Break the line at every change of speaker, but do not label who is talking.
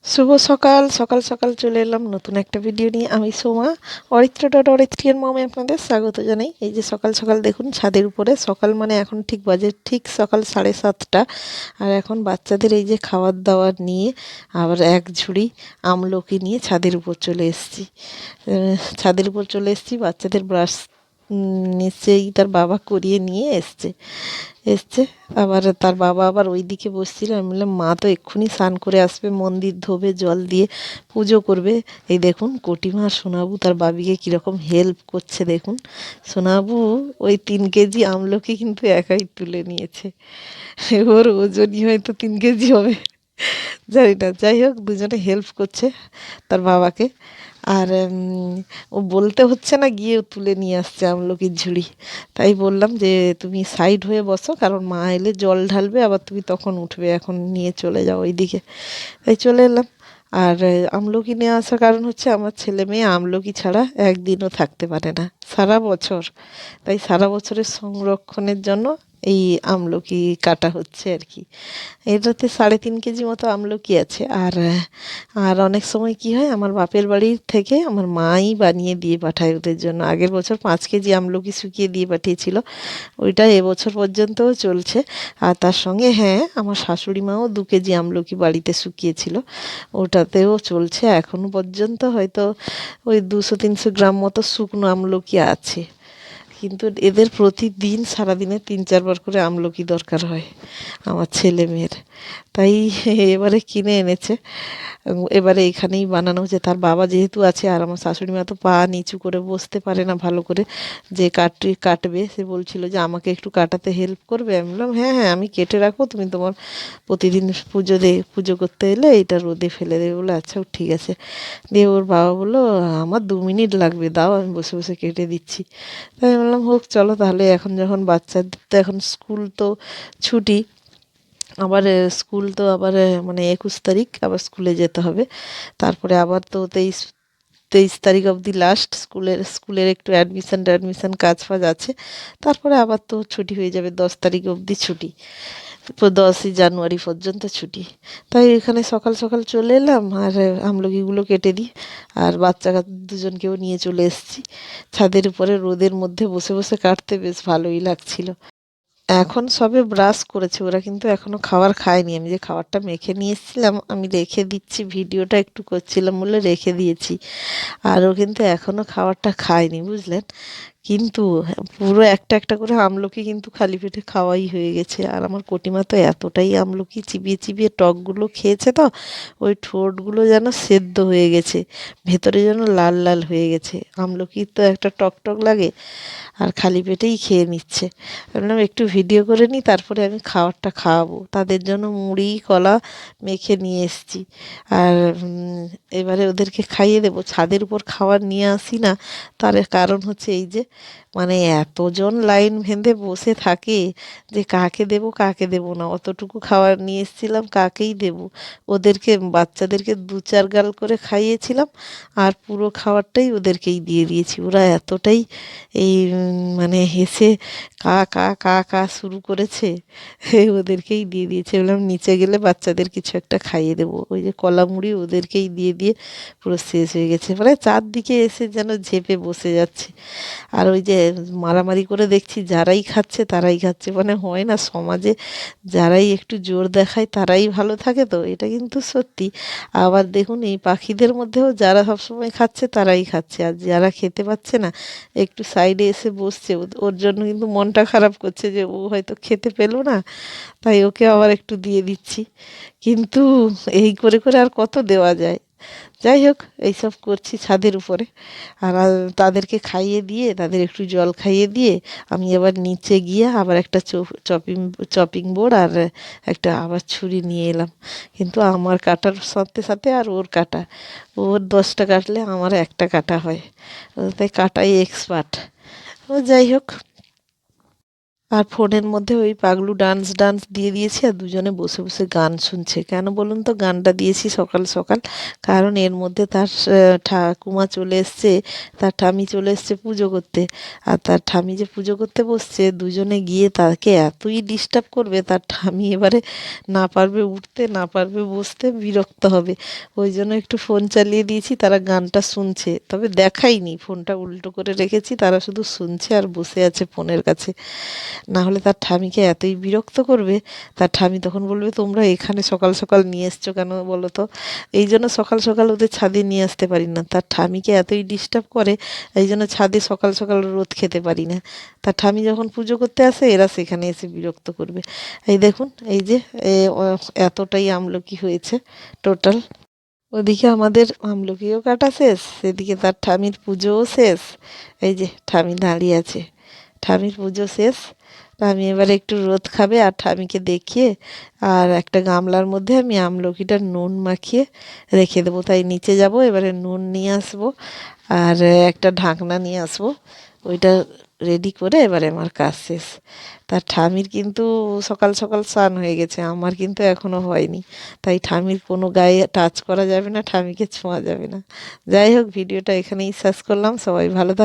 শুভ সকাল সকাল সকাল চলে এলাম নতুন একটা ভিডিও নিয়ে। আমি সোমা, অরিত্র.অরিত্রিয়ার মমে আপনাদের স্বাগত জানাই। এই যে সকাল সকাল দেখুন ছাদের উপরে, সকাল মানে এখন ঠিক বাজে ঠিক সকাল 7:30। আর এখন বাচ্চাদের এই যে খাবার দাবার নিয়ে আবার এক ঝুড়ি আমলকি নিয়ে ছাদের উপর চলে এসেছি। বাচ্চাদের ব্রাশ নিশ্চয়ই তার বাবা করিয়ে নিয়ে এসছে। আবার তার বাবা আবার ওই দিকে বসছিল। আমি বললাম মা তো এক্ষুনি স্নান করে আসবে, মন্দির ধোবে, জল দিয়ে পুজো করবে। এই দেখুন কটিমা আর সোনাবু তার বাবিকে কীরকম হেল্প করছে দেখুন। সোনাবু ওই 3 কেজি আমলকি কিন্তু একাই তুলে নিয়েছে। ওর ওজনই হয়তো 3 কেজি হবে, জানি না। যাই হোক, দুজনে হেল্প করছে তার বাবাকে। আর ও বলতে হচ্ছে না, গিয়ে তুলে নিয়ে আসছে আমলকির ঝুড়ি। তাই বললাম যে তুমি সাইড হয়ে বসো, কারণ মা এলে জল ঢালবে, আবার তুমি তখন উঠবে, এখন নিয়ে চলে যাও ওইদিকে। তাই চলে এলাম। আর আমলকি নিয়ে আসার কারণ হচ্ছে আমার ছেলে মেয়ে আমলকি ছাড়া একদিনও থাকতে পারে না সারা বছর। তাই সারা বছরের সংরক্ষণের জন্য এই আমলকি কাটা হচ্ছে আর কি। এটাতে 3.5 কেজি মতো আমলকি আছে। আর অনেক সময় কি হয়, আমার বাপের বাড়ির থেকে আমার মাই বানিয়ে দিয়ে পাঠায় ওদের জন্য। আগের বছর 5 কেজি আমলকি শুকিয়ে দিয়ে পাঠিয়েছিল, ওইটা এবছর পর্যন্তও চলছে। আর তার সঙ্গে হ্যাঁ, আমার শাশুড়ি মাও 2 কেজি আমলকি বাড়িতে শুকিয়েছিল, ওটাতেও চলছে এখনো পর্যন্ত। হয়তো ওই 200-300 গ্রাম মতো শুকনো আমলকি আছে। কিন্তু এদের প্রতিদিন সারাদিনে 3-4 বার করে আমলকি দরকার হয় আমার ছেলে মেয়ের। তাই এবারে কিনে এনেছে। এবারে এখানেই বানানো হচ্ছে। তার বাবা যেহেতু আছে, আর আমার শাশুড়ি মা তো পা নিচু করে বসতে পারে না ভালো করে, যে কাটবে। সে বলছিল যে আমাকে একটু কাটাতে হেল্প করবে। আমি বললাম হ্যাঁ হ্যাঁ, আমি কেটে রাখবো, তুমি তোমার প্রতিদিন পুজো করতে এলে এটা রোদে ফেলে দেবে। বলে আচ্ছা ঠিক আছে। দিয়ে ওর বাবা বললো আমার 2 মিনিট লাগবে, দাও আমি বসে বসে কেটে দিচ্ছি। তাই আমি বললাম হোক, চলো তাহলে। এখন যখন বাচ্চাদের তো এখন স্কুল তো ছুটি, আবার স্কুল তো আবার মানে 21 তারিখ আবার স্কুলে যেতে হবে। তারপরে আবার তো 23 তারিখ অবধি লাস্ট স্কুলের একটু অ্যাডমিশন কাজ ফাজ আছে। তারপরে আবার তো ছুটি হয়ে যাবে, 10 তারিখ অবধি ছুটি। 10ই জানুয়ারি পর্যন্ত ছুটি। তাই এখানে সকাল সকাল চলে এলাম আর আমলকিগুলো কেটে দিই। আর বাচ্চা দুজনকেও নিয়ে চলে এসেছি ছাদের উপরে। রোদের মধ্যে বসে বসে কাটতে বেশ ভালোই লাগছিল। এখন সবে ব্রাশ করেছে ওরা, কিন্তু এখনো খাবার খায়নি। আমি যে খাবারটা মেখে নিয়ে এসেছিলাম, আমি রেখে দিচ্ছি, ভিডিওটা একটু করছিলাম বলে রেখে দিয়েছি। আর ও কিন্তু এখনো খাবারটা খায়নি, বুঝলেন। কিন্তু পুরো একটা একটা করে আমলকি কিন্তু খালি পেটে খাওয়াই হয়ে গেছে। আর আমার কটিমা তো এতটাই আমলকি চিবিয়ে চিবিয়ে টকগুলো খেয়েছে, তো ওই ঠোঁটগুলো যেন সেদ্ধ হয়ে গেছে, ভেতরে যেন লাল লাল হয়ে গেছে। আমলকি তো একটা টক টক লাগে, আর খালি পেটেই খেয়ে নিচ্ছে। বললাম একটু ভিডিও করে নিই, তারপরে আমি খাবারটা খাওয়াবো। তাদের জন্য মুড়ি কলা মেখে নিয়ে এসেছি। আর এবারে ওদেরকে খাইয়ে দেবো। ছাদের উপর খাবার নিয়ে আসি না, তার কারণ হচ্ছে এই যে মানে এতজন লাইন বেঁধে বসে থাকে যে কাকে দেবো কাকে দেবো না। অতটুকু খাবার নিয়ে এসেছিলাম, কাকেই দেবো। ওদেরকে বাচ্চাদেরকে 2-4 গাল করে খাইয়েছিলাম, আর পুরো খাবারটাই ওদেরকেই দিয়ে দিয়েছি। ওরা এতটাই এই মানে হেসে কা কা কা কা শুরু করেছে, ওদেরকেই দিয়ে দিয়েছে। বললাম নিচে গেলে বাচ্চাদের কিছু একটা খাইয়ে দেবো। ওই যে কলা মুড়ি ওদেরকেই দিয়ে দিয়ে পুরো শেষ হয়ে গেছে। মানে চারদিকে এসে যেন ঝেপে বসে যাচ্ছে। আর ওই যে মারামারি করে দেখছি, যারাই খাচ্ছে তারাই খাচ্ছে। মানে হয় না সমাজে, যারাই একটু জোর দেখায় তারাই ভালো থাকে, তো এটা কিন্তু সত্যি। আবার দেখুন এই পাখিদের মধ্যেও যারা সবসময় খাচ্ছে তারাই খাচ্ছে, আর যারা খেতে পাচ্ছে না একটু সাইডে এসে বসছে, ওর জন্য কিন্তু মনটা খারাপ করছে যে ও হয়তো খেতে পেলো না, তাই ওকে আবার একটু দিয়ে দিচ্ছি। কিন্তু এই করে করে আর কত দেওয়া যায়। যাই হোক, এইসব করছি ছাদের উপরে। আর তাদেরকে খাইয়ে দিয়ে, তাদের একটু জল খাইয়ে দিয়ে আমি আবার নিচে গিয়ে আবার একটা চপিং বোর্ড আর একটা আবার ছুরি নিয়ে এলাম। কিন্তু আমার কাটার সাথে সাথে আর ওর কাটা, ওর 10টা কাটলে আমার একটা কাটা হয়। ও তাই কাটাই এক্সপার্ট। ও যাই হোক, আর ফোনের মধ্যে ওই পাগলু ডান্স ডান্স দিয়ে দিয়েছি আর দুজনে বসে বসে গান শুনছে। কেন বলুন তো গানটা দিয়েছি সকাল সকাল? কারণ এর মধ্যে তার ঠাকুমা চলে এসছে, তার ঠামি চলে এসছে পুজো করতে। আর তার ঠামি যে পুজো করতে বসছে, দুজনে গিয়ে তাকে এতই ডিস্টার্ব করবে, তার ঠামি এবারে না পারবে উঠতে, না পারবে বসতে, বিরক্ত হবে। ওই জন্য একটু ফোন চালিয়ে দিয়েছি, তারা গানটা শুনছে, তবে দেখাইনি, ফোনটা উল্টো করে রেখেছি, তারা শুধু শুনছে আর বসে আছে ফোনের কাছে। না হলে তার ঠামিকে এতই বিরক্ত করবে, তার ঠামি তখন বলবে তোমরা এখানে সকাল সকাল নিয়ে এসছো কেন বলো তো? এই জন্য সকাল সকাল ওদের ছাদে নিয়ে আসতে পারি না, তার ঠামিকে এতই ডিস্টার্ব করে। এই জন্য ছাদে সকাল সকাল রোদ খেতে পারি না। তার ঠামি যখন পুজো করতে আসে এরা সেখানে এসে বিরক্ত করবে। এই দেখুন, এই যে এতটাই আমলকি হয়েছে টোটাল। ওদিকে আমাদের আমলকিও কাটা শেষ, সেদিকে তার ঠামির পুজোও শেষ। এই যে ঠামি দাঁড়িয়ে আছে, ঠামির পুজো শেষ। ঠামি এবারে একটু রোদ খাবে আর ঠামিকে দেখিয়ে আর একটা গামলার মধ্যে আমি আমলকিটা নুন মাখিয়ে রেখে দেবো। তাই নিচে যাব, এবারে নুন নিয়ে আসবো আর একটা ঢাকনা নিয়ে আসবো। ওইটা রেডি করে এবারে আমার কাজ শেষ। তার ঠামির কিন্তু সকাল সকাল স্নান হয়ে গেছে, আমার কিন্তু এখনো হয়নি। তাই ঠামির কোনো গায়ে টাচ করা যাবে না, ঠামিকে ছোঁয়া যাবে না। যাই হোক, ভিডিওটা এখানেই শেষ করলাম। সবাই ভালো থাক।